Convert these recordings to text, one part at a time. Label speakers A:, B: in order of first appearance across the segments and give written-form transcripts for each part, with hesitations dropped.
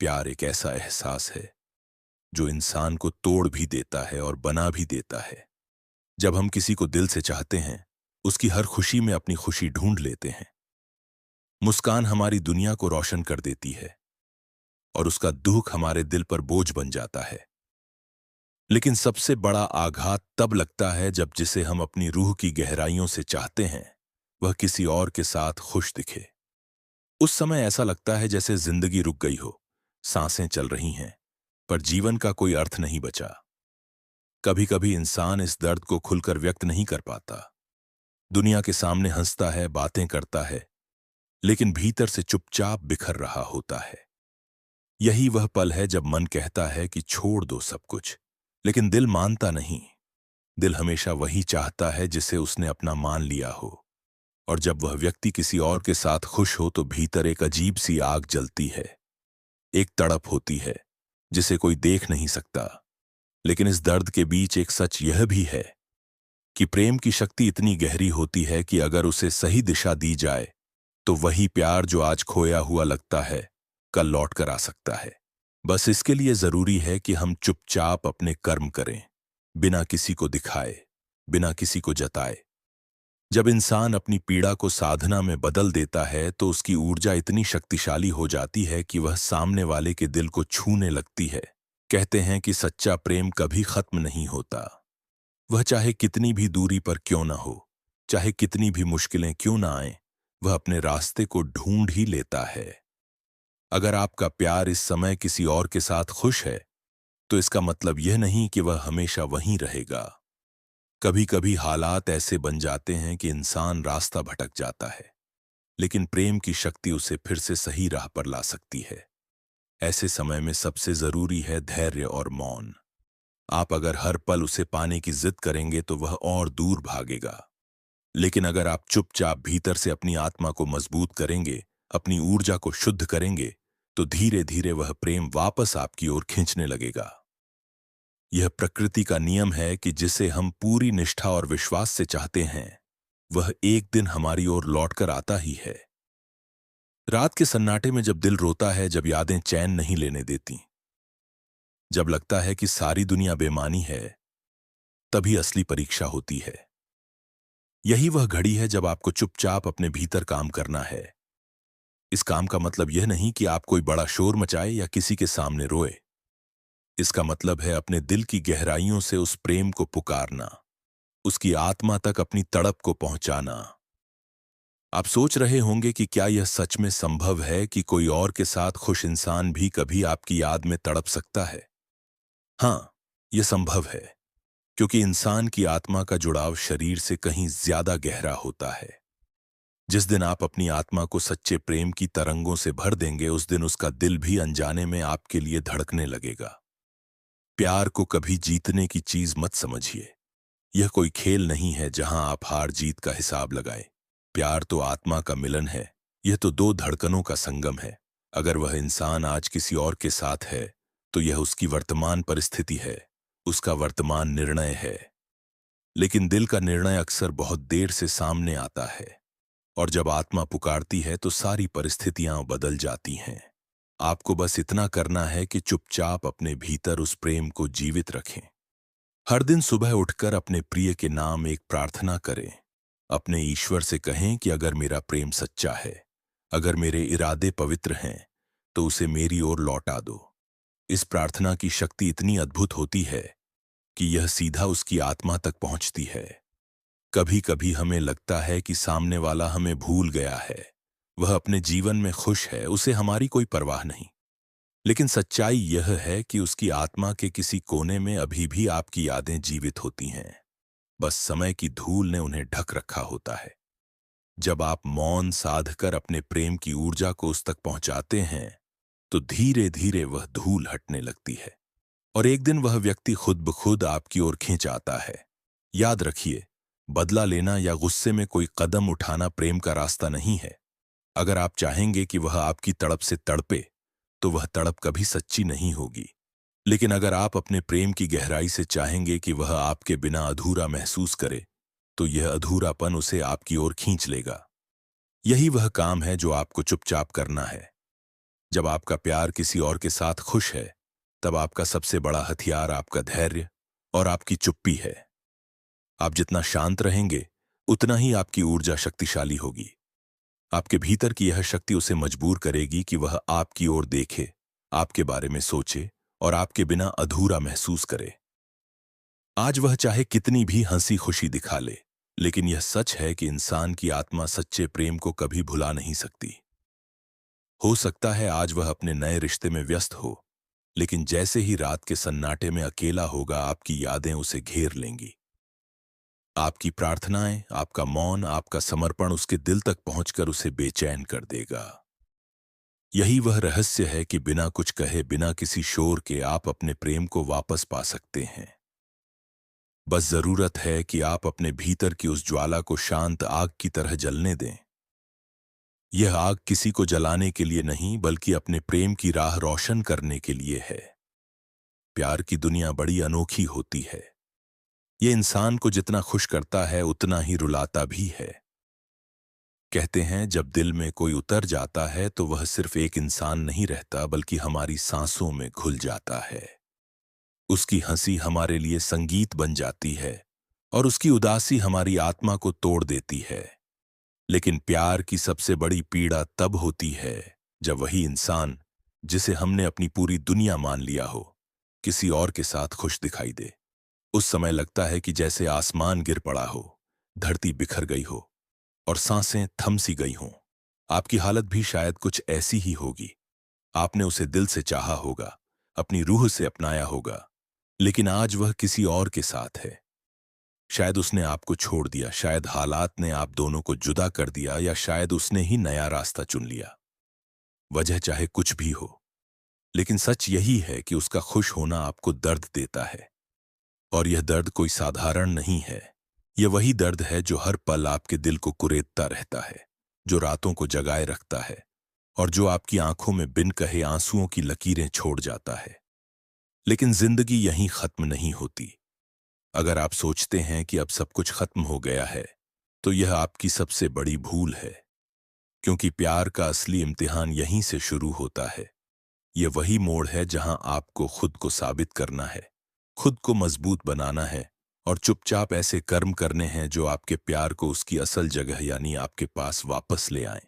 A: प्यार एक ऐसा एहसास है जो इंसान को तोड़ भी देता है और बना भी देता है। जब हम किसी को दिल से चाहते हैं, उसकी हर खुशी में अपनी खुशी ढूंढ लेते हैं। मुस्कान हमारी दुनिया को रोशन कर देती है और उसका दुख हमारे दिल पर बोझ बन जाता है। लेकिन सबसे बड़ा आघात तब लगता है जब जिसे हम अपनी रूह की गहराइयों से चाहते हैं, वह किसी और के साथ खुश दिखे। उस समय ऐसा लगता है जैसे जिंदगी रुक गई हो, सांसें चल रही हैं, पर जीवन का कोई अर्थ नहीं बचा। कभी कभी इंसान इस दर्द को खुलकर व्यक्त नहीं कर पाता। दुनिया के सामने हंसता है, बातें करता है, लेकिन भीतर से चुपचाप बिखर रहा होता है। यही वह पल है जब मन कहता है कि छोड़ दो सब कुछ, लेकिन दिल मानता नहीं। दिल हमेशा वही चाहता है जिसे उसने अपना मान लिया हो। और जब वह व्यक्ति किसी और के साथ खुश हो तो भीतर एक अजीब सी आग जलती है। एक तड़प होती है जिसे कोई देख नहीं सकता। लेकिन इस दर्द के बीच एक सच यह भी है कि प्रेम की शक्ति इतनी गहरी होती है कि अगर उसे सही दिशा दी जाए तो वही प्यार जो आज खोया हुआ लगता है, कल लौट कर आ सकता है। बस इसके लिए जरूरी है कि हम चुपचाप अपने कर्म करें, बिना किसी को दिखाए, बिना किसी को जताए। जब इंसान अपनी पीड़ा को साधना में बदल देता है तो उसकी ऊर्जा इतनी शक्तिशाली हो जाती है कि वह सामने वाले के दिल को छूने लगती है। कहते हैं कि सच्चा प्रेम कभी खत्म नहीं होता। वह चाहे कितनी भी दूरी पर क्यों ना हो, चाहे कितनी भी मुश्किलें क्यों ना आए, वह अपने रास्ते को ढूंढ ही लेता है। अगर आपका प्यार इस समय किसी और के साथ खुश है, तो इसका मतलब यह नहीं कि वह हमेशा वहीं रहेगा। कभी कभी हालात ऐसे बन जाते हैं कि इंसान रास्ता भटक जाता है, लेकिन प्रेम की शक्ति उसे फिर से सही राह पर ला सकती है। ऐसे समय में सबसे जरूरी है धैर्य और मौन। आप अगर हर पल उसे पाने की जिद करेंगे तो वह और दूर भागेगा। लेकिन अगर आप चुपचाप भीतर से अपनी आत्मा को मजबूत करेंगे, अपनी ऊर्जा को शुद्ध करेंगे, तो धीरे धीरे वह प्रेम वापस आपकी ओर खींचने लगेगा। यह प्रकृति का नियम है कि जिसे हम पूरी निष्ठा और विश्वास से चाहते हैं, वह एक दिन हमारी ओर लौटकर आता ही है। रात के सन्नाटे में जब दिल रोता है, जब यादें चैन नहीं लेने देती, जब लगता है कि सारी दुनिया बेमानी है, तभी असली परीक्षा होती है। यही वह घड़ी है जब आपको चुपचाप अपने भीतर काम करना है। इस काम का मतलब यह नहीं कि आप कोई बड़ा शोर मचाए या किसी के सामने रोए। इसका मतलब है अपने दिल की गहराइयों से उस प्रेम को पुकारना, उसकी आत्मा तक अपनी तड़प को पहुंचाना। आप सोच रहे होंगे कि क्या यह सच में संभव है कि कोई और के साथ खुश इंसान भी कभी आपकी याद में तड़प सकता है? हाँ, यह संभव है, क्योंकि इंसान की आत्मा का जुड़ाव शरीर से कहीं ज्यादा गहरा होता है। जिस दिन आप अपनी आत्मा को सच्चे प्रेम की तरंगों से भर देंगे, उस दिन उसका दिल भी अनजाने में आपके लिए धड़कने लगेगा। प्यार को कभी जीतने की चीज मत समझिए। यह कोई खेल नहीं है जहां आप हार जीत का हिसाब लगाएं। प्यार तो आत्मा का मिलन है। यह तो दो धड़कनों का संगम है। अगर वह इंसान आज किसी और के साथ है, तो यह उसकी वर्तमान परिस्थिति है, उसका वर्तमान निर्णय है। लेकिन दिल का निर्णय अक्सर बहुत देर से सामने आता है, और जब आत्मा पुकारती है तो सारी परिस्थितियां बदल जाती हैं। आपको बस इतना करना है कि चुपचाप अपने भीतर उस प्रेम को जीवित रखें। हर दिन सुबह उठकर अपने प्रिय के नाम एक प्रार्थना करें। अपने ईश्वर से कहें कि अगर मेरा प्रेम सच्चा है, अगर मेरे इरादे पवित्र हैं, तो उसे मेरी ओर लौटा दो। इस प्रार्थना की शक्ति इतनी अद्भुत होती है कि यह सीधा उसकी आत्मा तक पहुंचती है। कभी कभी हमें लगता है कि सामने वाला हमें भूल गया है, वह अपने जीवन में खुश है, उसे हमारी कोई परवाह नहीं। लेकिन सच्चाई यह है कि उसकी आत्मा के किसी कोने में अभी भी आपकी यादें जीवित होती हैं। बस समय की धूल ने उन्हें ढक रखा होता है। जब आप मौन साधकर अपने प्रेम की ऊर्जा को उस तक पहुंचाते हैं, तो धीरे धीरे वह धूल हटने लगती है और एक दिन वह व्यक्ति खुद ब खुद आपकी ओर खींच आता है। याद रखिए, बदला लेना या गुस्से में कोई कदम उठाना प्रेम का रास्ता नहीं है। अगर आप चाहेंगे कि वह आपकी तड़प से तड़पे, तो वह तड़प कभी सच्ची नहीं होगी। लेकिन अगर आप अपने प्रेम की गहराई से चाहेंगे कि वह आपके बिना अधूरा महसूस करे, तो यह अधूरापन उसे आपकी ओर खींच लेगा। यही वह काम है जो आपको चुपचाप करना है। जब आपका प्यार किसी और के साथ खुश है, तब आपका सबसे बड़ा हथियार आपका धैर्य और आपकी चुप्पी है। आप जितना शांत रहेंगे, उतना ही आपकी ऊर्जा शक्तिशाली होगी। आपके भीतर की यह शक्ति उसे मजबूर करेगी कि वह आपकी ओर देखे, आपके बारे में सोचे और आपके बिना अधूरा महसूस करे। आज वह चाहे कितनी भी हंसी खुशी दिखा ले, लेकिन यह सच है कि इंसान की आत्मा सच्चे प्रेम को कभी भुला नहीं सकती। हो सकता है आज वह अपने नए रिश्ते में व्यस्त हो, लेकिन जैसे ही रात के सन्नाटे में अकेला होगा, आपकी यादें उसे घेर लेंगी। आपकी प्रार्थनाएं, आपका मौन, आपका समर्पण उसके दिल तक पहुंचकर उसे बेचैन कर देगा। यही वह रहस्य है कि बिना कुछ कहे, बिना किसी शोर के आप अपने प्रेम को वापस पा सकते हैं। बस जरूरत है कि आप अपने भीतर की उस ज्वाला को शांत आग की तरह जलने दें। यह आग किसी को जलाने के लिए नहीं, बल्कि अपने प्रेम की राह रोशन करने के लिए है। प्यार की दुनिया बड़ी अनोखी होती है। यह इंसान को जितना खुश करता है, उतना ही रुलाता भी है। कहते हैं जब दिल में कोई उतर जाता है तो वह सिर्फ एक इंसान नहीं रहता, बल्कि हमारी सांसों में घुल जाता है। उसकी हंसी हमारे लिए संगीत बन जाती है और उसकी उदासी हमारी आत्मा को तोड़ देती है। लेकिन प्यार की सबसे बड़ी पीड़ा तब होती है जब वही इंसान, जिसे हमने अपनी पूरी दुनिया मान लिया हो, किसी और के साथ खुश दिखाई दे। उस समय लगता है कि जैसे आसमान गिर पड़ा हो, धरती बिखर गई हो और सांसें थम सी गई हों। आपकी हालत भी शायद कुछ ऐसी ही होगी। आपने उसे दिल से चाहा होगा, अपनी रूह से अपनाया होगा, लेकिन आज वह किसी और के साथ है। शायद उसने आपको छोड़ दिया, शायद हालात ने आप दोनों को जुदा कर दिया, या शायद उसने ही नया रास्ता चुन लिया। वजह चाहे कुछ भी हो, लेकिन सच यही है कि उसका खुश होना आपको दर्द देता है। और यह दर्द कोई साधारण नहीं है। यह वही दर्द है जो हर पल आपके दिल को कुरेदता रहता है, जो रातों को जगाए रखता है और जो आपकी आंखों में बिन कहे आंसुओं की लकीरें छोड़ जाता है। लेकिन जिंदगी यहीं खत्म नहीं होती। अगर आप सोचते हैं कि अब सब कुछ खत्म हो गया है, तो यह आपकी सबसे बड़ी भूल है। क्योंकि प्यार का असली इम्तिहान यहीं से शुरू होता है। यह वही मोड़ है जहां आपको खुद को साबित करना है, खुद को मजबूत बनाना है और चुपचाप ऐसे कर्म करने हैं जो आपके प्यार को उसकी असल जगह यानी आपके पास वापस ले आएं।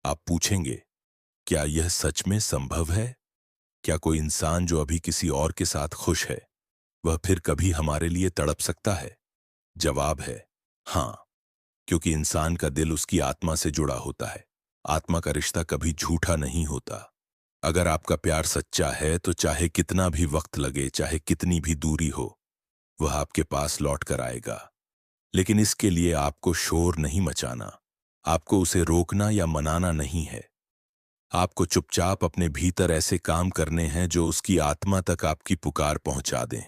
A: आप पूछेंगे, क्या यह सच में संभव है? क्या कोई इंसान जो अभी किसी और के साथ खुश है, वह फिर कभी हमारे लिए तड़प सकता है? जवाब है हाँ, क्योंकि इंसान का दिल उसकी आत्मा से जुड़ा होता है। आत्मा का रिश्ता कभी झूठा नहीं होता। अगर आपका प्यार सच्चा है, तो चाहे कितना भी वक्त लगे, चाहे कितनी भी दूरी हो, वह आपके पास लौट कर आएगा। लेकिन इसके लिए आपको शोर नहीं मचाना, आपको उसे रोकना या मनाना नहीं है। आपको चुपचाप अपने भीतर ऐसे काम करने हैं जो उसकी आत्मा तक आपकी पुकार पहुंचा दें।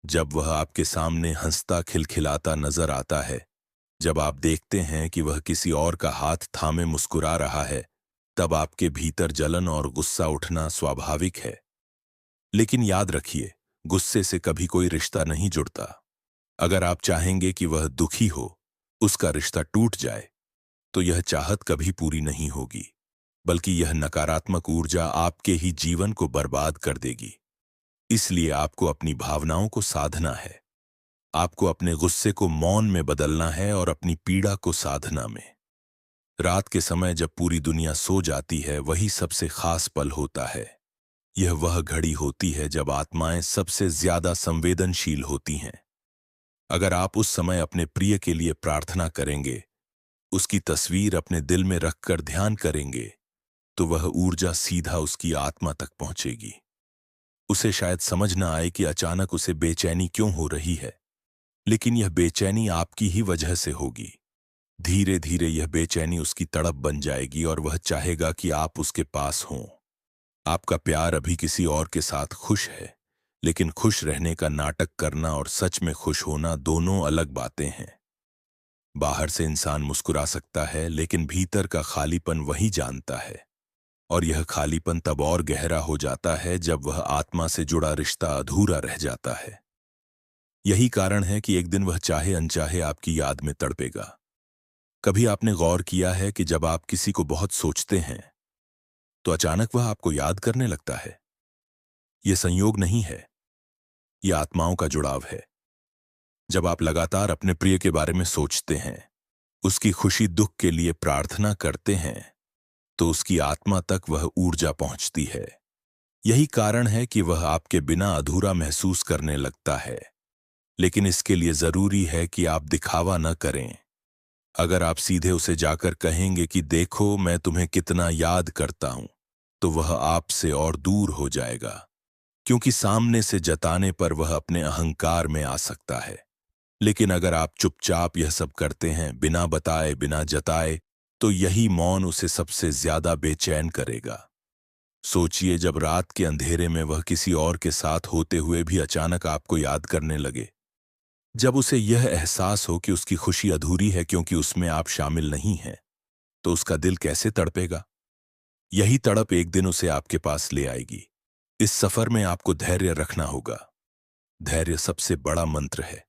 A: जब वह आपके सामने हंसता खिलखिलाता नजर आता है, जब आप देखते हैं कि वह किसी और का हाथ थामे मुस्कुरा रहा है, तब आपके भीतर जलन और गुस्सा उठना स्वाभाविक है। लेकिन याद रखिए, गुस्से से कभी कोई रिश्ता नहीं जुड़ता। अगर आप चाहेंगे कि वह दुखी हो, उसका रिश्ता टूट जाए, तो यह चाहत कभी पूरी नहीं होगी, बल्कि यह नकारात्मक ऊर्जा आपके ही जीवन को बर्बाद कर देगी। इसलिए आपको अपनी भावनाओं को साधना है। आपको अपने गुस्से को मौन में बदलना है और अपनी पीड़ा को साधना में। रात के समय जब पूरी दुनिया सो जाती है, वही सबसे खास पल होता है। यह वह घड़ी होती है जब आत्माएं सबसे ज्यादा संवेदनशील होती हैं। अगर आप उस समय अपने प्रिय के लिए प्रार्थना करेंगे, उसकी तस्वीर अपने दिल में रखकर ध्यान करेंगे, तो वह ऊर्जा सीधा उसकी आत्मा तक पहुंचेगी। उसे शायद समझ न आए कि अचानक उसे बेचैनी क्यों हो रही है, लेकिन यह बेचैनी आपकी ही वजह से होगी। धीरे धीरे यह बेचैनी उसकी तड़प बन जाएगी और वह चाहेगा कि आप उसके पास हों। आपका प्यार अभी किसी और के साथ खुश है, लेकिन खुश रहने का नाटक करना और सच में खुश होना दोनों अलग बातें हैं। बाहर से इंसान मुस्कुरा सकता है, लेकिन भीतर का खालीपन वही जानता है। और यह खालीपन तब और गहरा हो जाता है जब वह आत्मा से जुड़ा रिश्ता अधूरा रह जाता है। यही कारण है कि एक दिन वह चाहे अनचाहे आपकी याद में तड़पेगा। कभी आपने गौर किया है कि जब आप किसी को बहुत सोचते हैं, तो अचानक वह आपको याद करने लगता है। यह संयोग नहीं है, यह आत्माओं का जुड़ाव है। जब आप लगातार अपने प्रिय के बारे में सोचते हैं, उसकी खुशी दुख के लिए प्रार्थना करते हैं, तो उसकी आत्मा तक वह ऊर्जा पहुंचती है। यही कारण है कि वह आपके बिना अधूरा महसूस करने लगता है। लेकिन इसके लिए जरूरी है कि आप दिखावा न करें। अगर आप सीधे उसे जाकर कहेंगे कि देखो मैं तुम्हें कितना याद करता हूं, तो वह आपसे और दूर हो जाएगा, क्योंकि सामने से जताने पर वह अपने अहंकार में आ सकता है। लेकिन अगर आप चुपचाप यह सब करते हैं, बिना बताए बिना जताए, तो यही मौन उसे सबसे ज्यादा बेचैन करेगा। सोचिए, जब रात के अंधेरे में वह किसी और के साथ होते हुए भी अचानक आपको याद करने लगे, जब उसे यह एहसास हो कि उसकी खुशी अधूरी है क्योंकि उसमें आप शामिल नहीं हैं, तो उसका दिल कैसे तड़पेगा। यही तड़प एक दिन उसे आपके पास ले आएगी। इस सफर में आपको धैर्य रखना होगा। धैर्य सबसे बड़ा मंत्र है।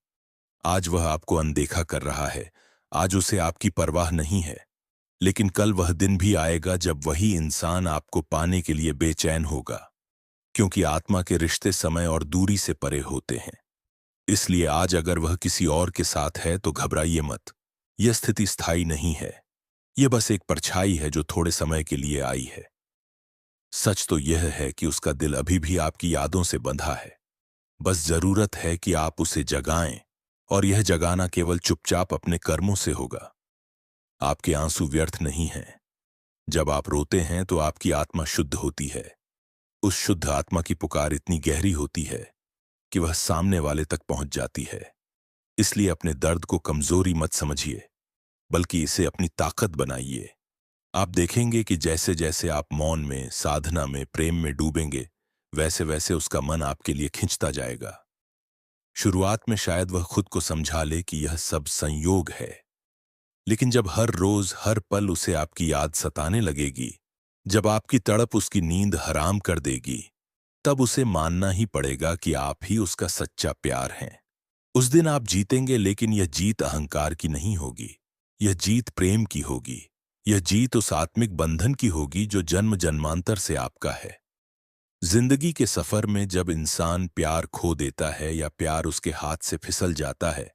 A: आज वह आपको अनदेखा कर रहा है, आज उसे आपकी परवाह नहीं है, लेकिन कल वह दिन भी आएगा जब वही इंसान आपको पाने के लिए बेचैन होगा, क्योंकि आत्मा के रिश्ते समय और दूरी से परे होते हैं। इसलिए आज अगर वह किसी और के साथ है तो घबराइए मत। यह स्थिति स्थायी नहीं है, यह बस एक परछाई है जो थोड़े समय के लिए आई है। सच तो यह है कि उसका दिल अभी भी आपकी यादों से बंधा है। बस जरूरत है कि आप उसे जगाएं, और यह जगाना केवल चुपचाप अपने कर्मों से होगा। आपके आंसू व्यर्थ नहीं हैं। जब आप रोते हैं तो आपकी आत्मा शुद्ध होती है। उस शुद्ध आत्मा की पुकार इतनी गहरी होती है कि वह सामने वाले तक पहुंच जाती है। इसलिए अपने दर्द को कमजोरी मत समझिए, बल्कि इसे अपनी ताकत बनाइए। आप देखेंगे कि जैसे जैसे आप मौन में, साधना में, प्रेम में डूबेंगे, वैसे वैसे उसका मन आपके लिए खिंचता जाएगा। शुरुआत में शायद वह खुद को समझा ले कि यह सब संयोग है, लेकिन जब हर रोज हर पल उसे आपकी याद सताने लगेगी, जब आपकी तड़प उसकी नींद हराम कर देगी, तब उसे मानना ही पड़ेगा कि आप ही उसका सच्चा प्यार हैं। उस दिन आप जीतेंगे, लेकिन यह जीत अहंकार की नहीं होगी। यह जीत प्रेम की होगी। यह जीत उस आत्मिक बंधन की होगी जो जन्म जन्मांतर से आपका है। जिंदगी के सफर में जब इंसान प्यार खो देता है या प्यार उसके हाथ से फिसल जाता है,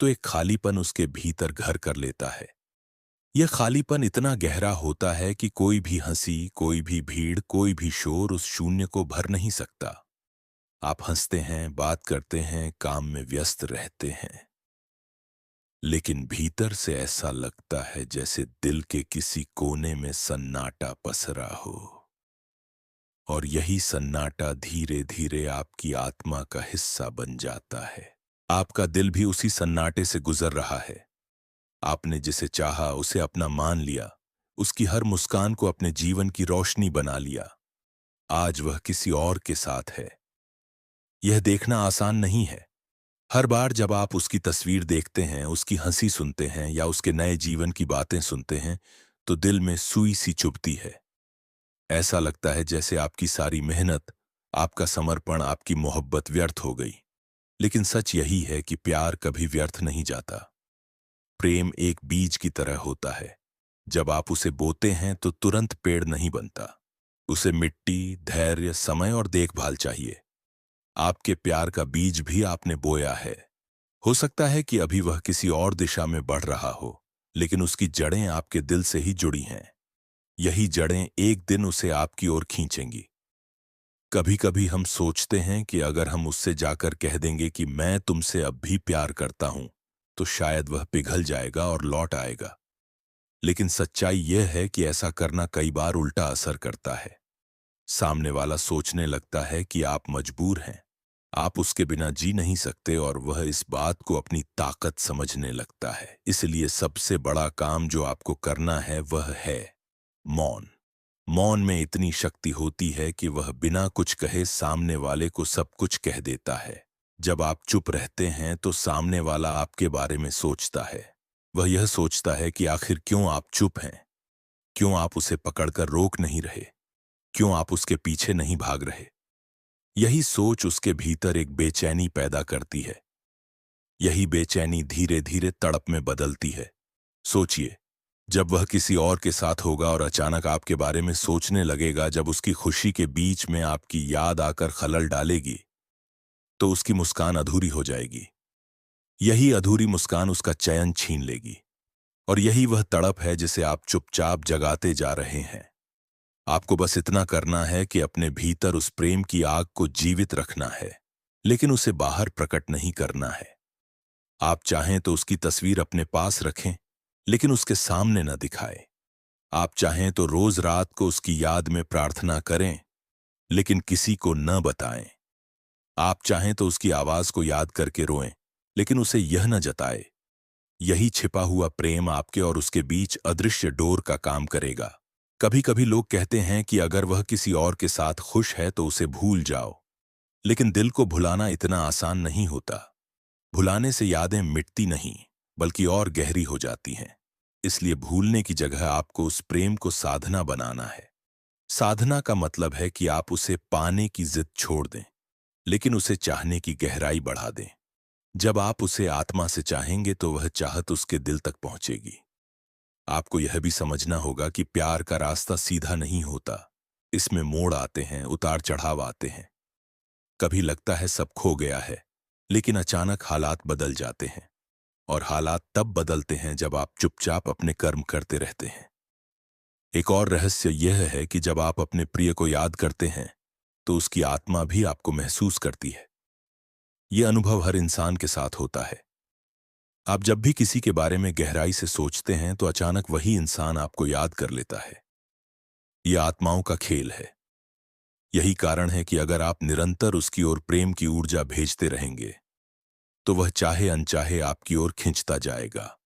A: तो एक खालीपन उसके भीतर घर कर लेता है। यह खालीपन इतना गहरा होता है कि कोई भी हंसी, कोई भी भीड़, कोई भी शोर उस शून्य को भर नहीं सकता। आप हंसते हैं, बात करते हैं, काम में व्यस्त रहते हैं, लेकिन भीतर से ऐसा लगता है जैसे दिल के किसी कोने में सन्नाटा पसरा हो। और यही सन्नाटा धीरे धीरे आपकी आत्मा का हिस्सा बन जाता है। आपका दिल भी उसी सन्नाटे से गुजर रहा है। आपने जिसे चाहा उसे अपना मान लिया, उसकी हर मुस्कान को अपने जीवन की रोशनी बना लिया। आज वह किसी और के साथ है। यह देखना आसान नहीं है। हर बार जब आप उसकी तस्वीर देखते हैं, उसकी हंसी सुनते हैं या उसके नए जीवन की बातें सुनते हैं, तो दिल में सुई सी चुभती है। ऐसा लगता है जैसे आपकी सारी मेहनत, आपका समर्पण, आपकी मोहब्बत व्यर्थ हो गई। लेकिन सच यही है कि प्यार कभी व्यर्थ नहीं जाता। प्रेम एक बीज की तरह होता है। जब आप उसे बोते हैं तो तुरंत पेड़ नहीं बनता। उसे मिट्टी, धैर्य, समय और देखभाल चाहिए। आपके प्यार का बीज भी आपने बोया है। हो सकता है कि अभी वह किसी और दिशा में बढ़ रहा हो, लेकिन उसकी जड़ें आपके दिल से ही जुड़ी हैं। यही जड़ें एक दिन उसे आपकी ओर खींचेंगी। कभी कभी हम सोचते हैं कि अगर हम उससे जाकर कह देंगे कि मैं तुमसे अब भी प्यार करता हूं, तो शायद वह पिघल जाएगा और लौट आएगा। लेकिन सच्चाई यह है कि ऐसा करना कई बार उल्टा असर करता है। सामने वाला सोचने लगता है कि आप मजबूर हैं, आप उसके बिना जी नहीं सकते, और वह इस बात को अपनी ताकत समझने लगता है। इसलिए सबसे बड़ा काम जो आपको करना है वह है मौन। मौन में इतनी शक्ति होती है कि वह बिना कुछ कहे सामने वाले को सब कुछ कह देता है। जब आप चुप रहते हैं तो सामने वाला आपके बारे में सोचता है। वह यह सोचता है कि आखिर क्यों आप चुप हैं, क्यों आप उसे पकड़कर रोक नहीं रहे, क्यों आप उसके पीछे नहीं भाग रहे। यही सोच उसके भीतर एक बेचैनी पैदा करती है। यही बेचैनी धीरे धीरे तड़प में बदलती है। सोचिए, जब वह किसी और के साथ होगा और अचानक आपके बारे में सोचने लगेगा, जब उसकी खुशी के बीच में आपकी याद आकर खलल डालेगी, तो उसकी मुस्कान अधूरी हो जाएगी। यही अधूरी मुस्कान उसका चैन छीन लेगी। और यही वह तड़प है जिसे आप चुपचाप जगाते जा रहे हैं। आपको बस इतना करना है कि अपने भीतर उस प्रेम की आग को जीवित रखना है, लेकिन उसे बाहर प्रकट नहीं करना है। आप चाहें तो उसकी तस्वीर अपने पास रखें, लेकिन उसके सामने न दिखाएं। आप चाहें तो रोज रात को उसकी याद में प्रार्थना करें, लेकिन किसी को न बताएं। आप चाहें तो उसकी आवाज को याद करके रोएं, लेकिन उसे यह न जताएं। यही छिपा हुआ प्रेम आपके और उसके बीच अदृश्य डोर का काम करेगा। कभी कभी लोग कहते हैं कि अगर वह किसी और के साथ खुश है तो उसे भूल जाओ, लेकिन दिल को भुलाना इतना आसान नहीं होता। भुलाने से यादें मिटती नहीं, बल्कि और गहरी हो जाती हैं। इसलिए भूलने की जगह आपको उस प्रेम को साधना बनाना है। साधना का मतलब है कि आप उसे पाने की जिद छोड़ दें, लेकिन उसे चाहने की गहराई बढ़ा दें। जब आप उसे आत्मा से चाहेंगे तो वह चाहत उसके दिल तक पहुंचेगी। आपको यह भी समझना होगा कि प्यार का रास्ता सीधा नहीं होता। इसमें मोड़ आते हैं, उतार चढ़ाव आते हैं। कभी लगता है सब खो गया है, लेकिन अचानक हालात बदल जाते हैं। और हालात तब बदलते हैं जब आप चुपचाप अपने कर्म करते रहते हैं। एक और रहस्य यह है कि जब आप अपने प्रिय को याद करते हैं, तो उसकी आत्मा भी आपको महसूस करती है। यह अनुभव हर इंसान के साथ होता है। आप जब भी किसी के बारे में गहराई से सोचते हैं तो अचानक वही इंसान आपको याद कर लेता है। यह आत्माओं का खेल है। यही कारण है कि अगर आप निरंतर उसकी ओर प्रेम की ऊर्जा भेजते रहेंगे, तो वह चाहे अनचाहे आपकी ओर खिंचता जाएगा।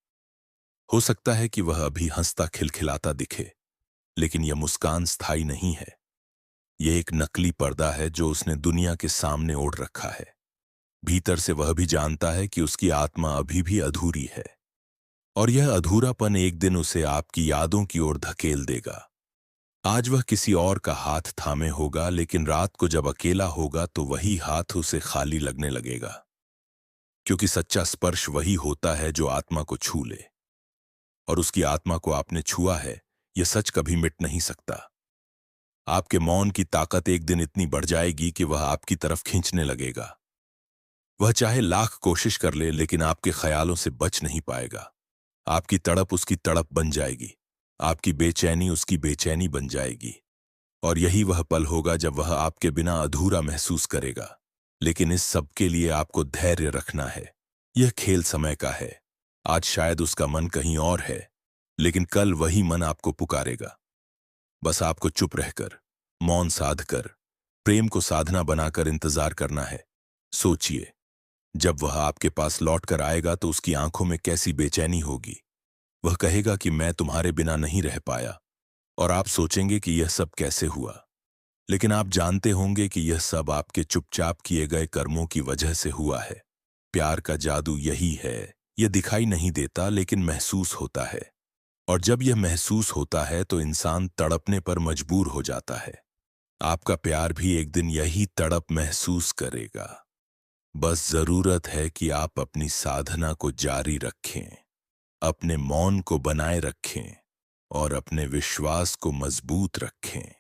A: हो सकता है कि वह अभी हंसता खिलखिलाता दिखे, लेकिन यह मुस्कान स्थायी नहीं है। यह एक नकली पर्दा है जो उसने दुनिया के सामने ओढ़ रखा है। भीतर से वह भी जानता है कि उसकी आत्मा अभी भी अधूरी है, और यह अधूरापन एक दिन उसे आपकी यादों की ओर धकेल देगा। आज वह किसी और का हाथ थामे होगा, लेकिन रात को जब अकेला होगा तो वही हाथ उसे खाली लगने लगेगा। क्योंकि सच्चा स्पर्श वही होता है जो आत्मा को छू ले, और उसकी आत्मा को आपने छुआ है, यह सच कभी मिट नहीं सकता। आपके मौन की ताकत एक दिन इतनी बढ़ जाएगी कि वह आपकी तरफ खींचने लगेगा। वह चाहे लाख कोशिश कर ले, लेकिन आपके ख्यालों से बच नहीं पाएगा। आपकी तड़प उसकी तड़प बन जाएगी, आपकी बेचैनी उसकी बेचैनी बन जाएगी। और यही वह पल होगा जब वह आपके बिना अधूरा महसूस करेगा। लेकिन इस सब के लिए आपको धैर्य रखना है। यह खेल समय का है। आज शायद उसका मन कहीं और है, लेकिन कल वही मन आपको पुकारेगा। बस आपको चुप रहकर, मौन साध कर, प्रेम को साधना बनाकर इंतजार करना है। सोचिए, जब वह आपके पास लौट कर आएगा तो उसकी आंखों में कैसी बेचैनी होगी। वह कहेगा कि मैं तुम्हारे बिना नहीं रह पाया, और आप सोचेंगे कि यह सब कैसे हुआ। लेकिन आप जानते होंगे कि यह सब आपके चुपचाप किए गए कर्मों की वजह से हुआ है। प्यार का जादू यही है, यह दिखाई नहीं देता लेकिन महसूस होता है। और जब यह महसूस होता है तो इंसान तड़पने पर मजबूर हो जाता है। आपका प्यार भी एक दिन यही तड़प महसूस करेगा। बस जरूरत है कि आप अपनी साधना को जारी रखें, अपने मौन को बनाए रखें, और अपने विश्वास को मजबूत रखें।